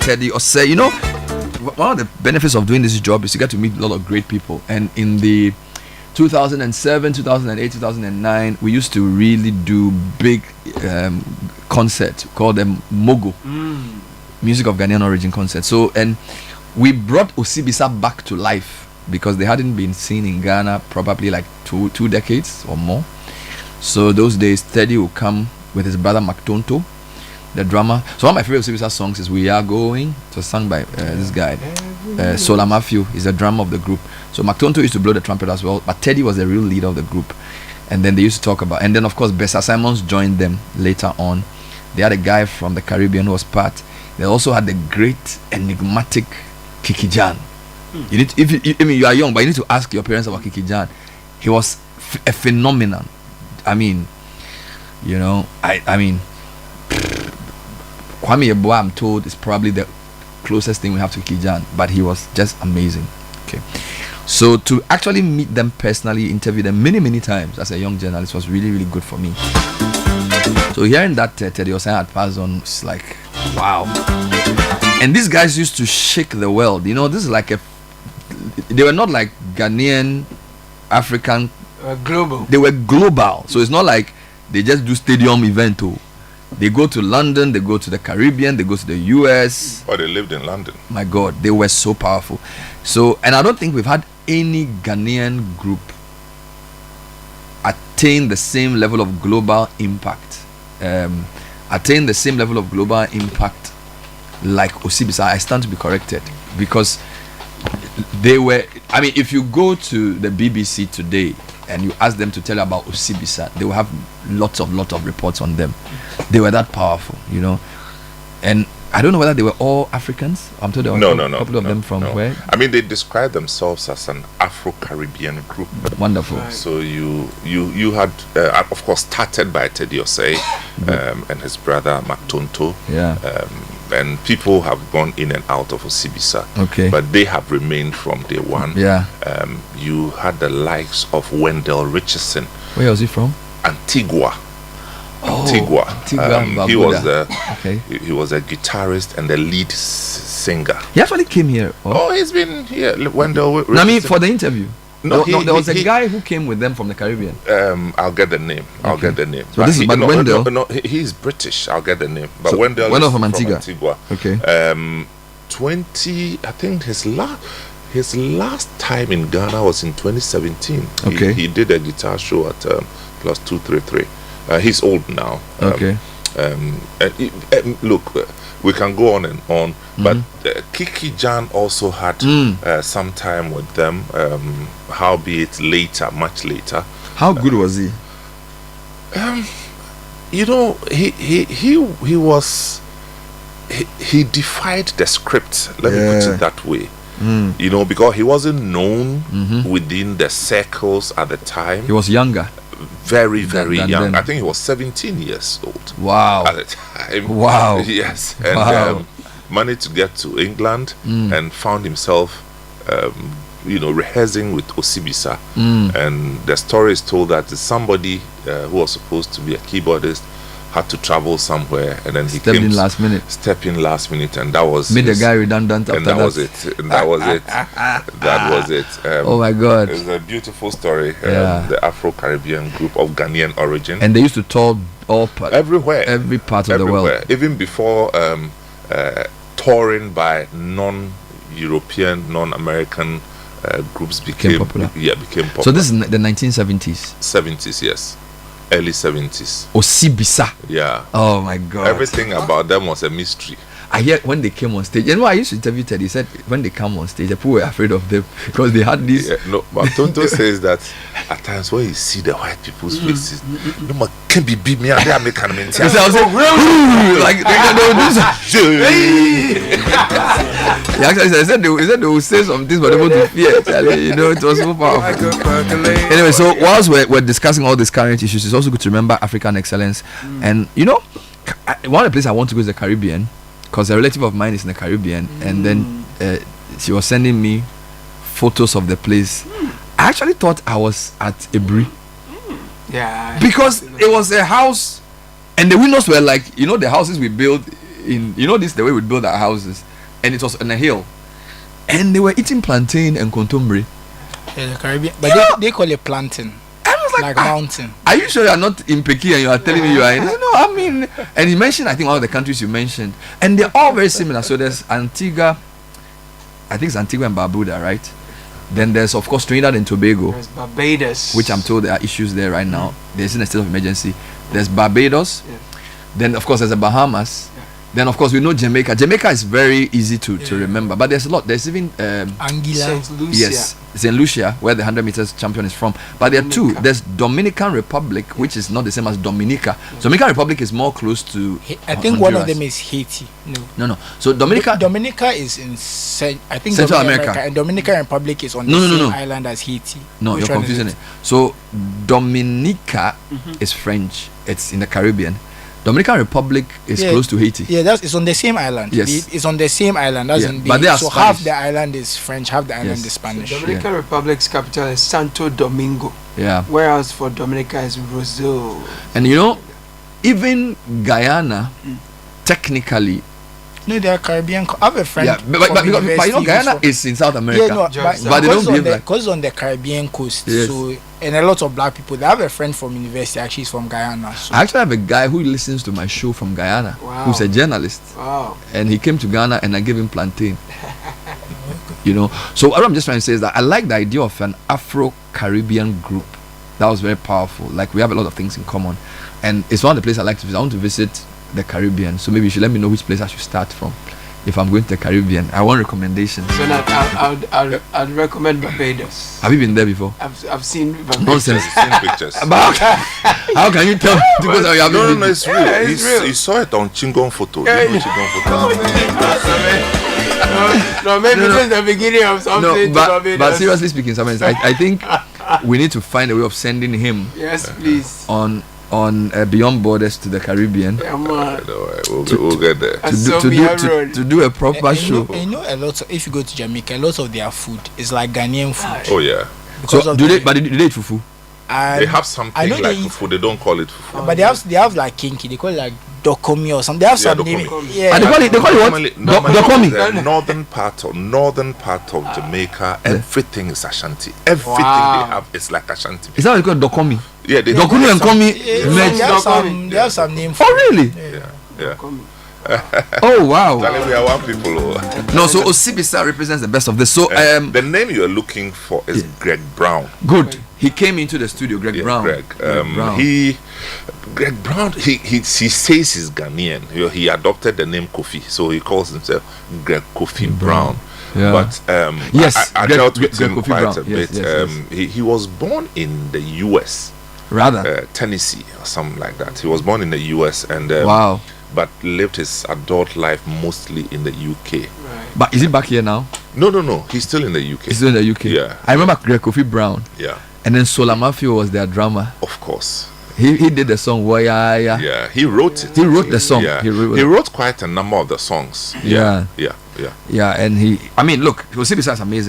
Teddy Osei. You know, one of the benefits of doing this job is you get to meet a lot of great people. And in the 2007, 2008, 2009, we used to really do big concerts, called them Mogo, Music of Ghanaian Origin concert. So, and we brought Osibisa back to life because they hadn't been seen in Ghana probably like two decades or more. So those days, Teddy would come with his brother Mactonto, the drummer. So one of my favorite Osibisa songs is "We Are Going." It was sung by this guy, Sola Matthew. He's the drummer of the group. So Mactonto used to blow the trumpet as well, but Teddy was the real leader of the group. And then they used to talk about, and then of course Bessa Simons joined them later on. They had a guy from the Caribbean who was part. They also had the great enigmatic Kiki Jan. You need to, you are young, but you need to ask your parents about Kiki Jan. He was a phenomenon. I mean, you know, I mean, Kwame Yeboah, I'm told, is probably the closest thing we have to Kiki Jan, but he was just amazing. Okay, so to actually meet them personally, interview them many times as a young journalist was really good for me. So hearing that Teddy Osei had passed on, it's like, wow. And these guys used to shake the world. You know, this is like they were not like Ghanaian, African. Global. They were global. So it's not like they just do stadium event. They go to London, they go to the Caribbean, they go to the US. Oh, they lived in London. My God, they were so powerful. So, and I don't think we've had any Ghanaian group attain the same level of global impact. Attain the same level of global impact like Osibisa. I stand to be corrected, because they were, I mean, if you go to the BBC today and you ask them to tell you about Osibisa, they will have lots of reports on them. They were that powerful, you know. And I don't know whether they were all Africans. I'm told there were a couple of them from where. I mean, they describe themselves as an Afro-Caribbean group. Wonderful. Right. So you had, of course, started by Teddy Osei and his brother Mactonto. Yeah. And people have gone in and out of Osibisa. Okay. But they have remained from day one. Yeah. You had the likes of Wendell Richardson. Where was he from? Antigua. Antigua. He was he was a guitarist and the lead singer. He actually came here. Oh, he's been here. Wendell Richardson. No, I mean for the interview. No, there was a guy who came with them from the Caribbean. I'll get the name. I'll get the name. So this is Wendell. No, he's British. I'll get the name. But so Wendell from Antigua. Okay. 20. I think his last time in Ghana was in 2017. Okay. He did a guitar show at Plus 233. He's old now. Okay. Look, we can go on and on, but Kiki Jan also had some time with them. Howbeit later, much later. How good was he? You know, he was. He defied the script. Let me put it that way. You know, because he wasn't known within the circles at the time. He was younger. Very young. I think he was 17 years old. Wow. At the time. Wow. Yes. And managed to get to England and found himself, rehearsing with Osibisa. And the story is told that somebody who was supposed to be a keyboardist had to travel somewhere, and then he stepped in last minute, and that was made the guy redundant. And that was it. That was it. Oh my God! It's a beautiful story. The Afro-Caribbean group of Ghanaian origin, and they used to tour everywhere, every part of the world, even before touring by non-European, non-American groups became popular. Became popular. So this is the 1970s. 70s, yes. Early 70s. Osibisa. Yeah. Oh my God. Everything about them was a mystery. I hear when they came on stage. You know, I used to interview Teddy. He said when they come on stage, the people were afraid of them because they had this. No, but Tonto says that at times when you see the white people's faces, no man can be beat me and they are making me. He said, like they would do. He actually said they would say some things, but they would fear. You know, it was so powerful. Anyway, so whilst we're discussing all these current issues, it's also good to remember African excellence. And you know, one of the places I want to go is the Caribbean, because a relative of mine is in the Caribbean, and then she was sending me photos of the place. I actually thought I was at Ebri. Yeah. Because it was a house, and the windows were like, you know, the houses we build in, you know, this the way we build our houses. and it was on a hill, and they were eating plantain and kontomire. Yeah, the Caribbean, but they call it plantain. I was like mountain. Are you sure you are not in Peking and you are telling me you are in? No, I mean, and he mentioned, I think, one of the countries you mentioned, and they're all very similar. So there's Antigua, I think it's Antigua and Barbuda, right? Then there's, of course, Trinidad and Tobago. There's Barbados, which I'm told there are issues there right now. There's in a state of emergency. There's Barbados. Yeah. Then, of course, there's the Bahamas. Yeah. Then, of course, we know Jamaica. Jamaica is very easy to remember, but there's a lot. There's even Anguilla, St. Lucia. yes, St. Lucia, where the 100 meters champion is from. But there are two. Dominica. There's Dominican Republic, which is not the same as Dominica. Dominican Republic is more close to. I think one of Honduras. them is Haiti. No. So Dominica. Dominica is in I think Central Dominican America. and Dominican Republic is on No, the no, same no. island as Haiti. No, Which you're one is confusing it. So Dominica Mhm. is French. It's in the Caribbean. Dominican Republic is Yeah. close to Haiti. Yeah, it's on the same island. Yes. It's on the same island. That's Yeah, in but they are so Spanish. half the island is French, half the island Yes. is Spanish. Dominican Republic's capital is Santo Domingo, Yeah. whereas for Dominica is Roseau. And you know, even Guyana, technically, No, they are Caribbean. I have a friend. yeah, but you know, Guyana is in South America. Yeah, no, Just- but they don't behave like. because on the Caribbean coast. Yes. So and a lot of black people. They have a friend from university. Actually, he's from Guyana. So I actually have a guy who listens to my show from Guyana, Wow. who's a journalist, Wow. and he came to Ghana, and I gave him plantain. You know, so what I'm just trying to say is that I like the idea of an Afro-Caribbean group. That was very powerful. Like, we have a lot of things in common, and it's one of the places I like to visit. I want to visit the Caribbean, so maybe you should let me know which place I should start from if I'm going to the Caribbean. I want recommendations. So now I'd recommend Barbados. Have you been there before? I've seen Barbados. Nonsense. Seen pictures. But how can you tell? Because you haven't No, been- no, it's real. Yeah, it's real. He saw it on Chingon photo. Yeah, You know yeah. Chingon photo. No, maybe No, no. this is the beginning of something. No, to but Barbados. seriously speaking, sometimes I think we need to find a way of sending him Yes, please. on beyond borders to the Caribbean Yeah, man. Don't worry, we'll get there. And so we are road. to do a proper and show. you know a lot. If you go to Jamaica, a lot of their food is like Ghanaian food. Oh yeah, Because So of do the- they? But do they eat fufu? and they have something I know like they eat- fufu. They don't call it fufu. but they have like kinky. They call it like dokomi or something. They have Yeah, some name. dokomi. Yeah. And they call it what? Normally, Dokomi. the northern part of Jamaica, everything is Ashanti. Everything Wow. they have is like Ashanti. Is that what you call dokomi? Yeah, they Dokunu and komi Yeah, merged. they have Dokomi. some. They have some name. Oh really? Yeah. Come. Oh wow. Charlie, we are one people. No, so Osibisa represents the best of this. So The name you're looking for is Greg Brown. good. He came into the studio, Greg Yeah, Brown. Greg. Brown. Greg Brown. He says he's Ghanaian. He adopted the name Kofi, so he calls himself Greg Kofi Brown. Yeah. But Yes, I Greg- dealt with Greg him Kofi quite Brown. a Yes, bit. yes, He was born in the U.S. Rather. Tennessee or something like that. He was born in the U.S. and Wow. but lived his adult life mostly in the UK. Right. But is he back here now? No. He's still in the UK. He's still in the UK. Yeah. I remember Greg Kofi Brown, Yeah, and then Sola Mafia was their drummer. of course. He did the song Waya. Yeah, he wrote it. He wrote the song. Yeah, He wrote, he wrote quite a number of the songs. Yeah. Yeah. Yeah, and I mean, look, Osibisa is amazing.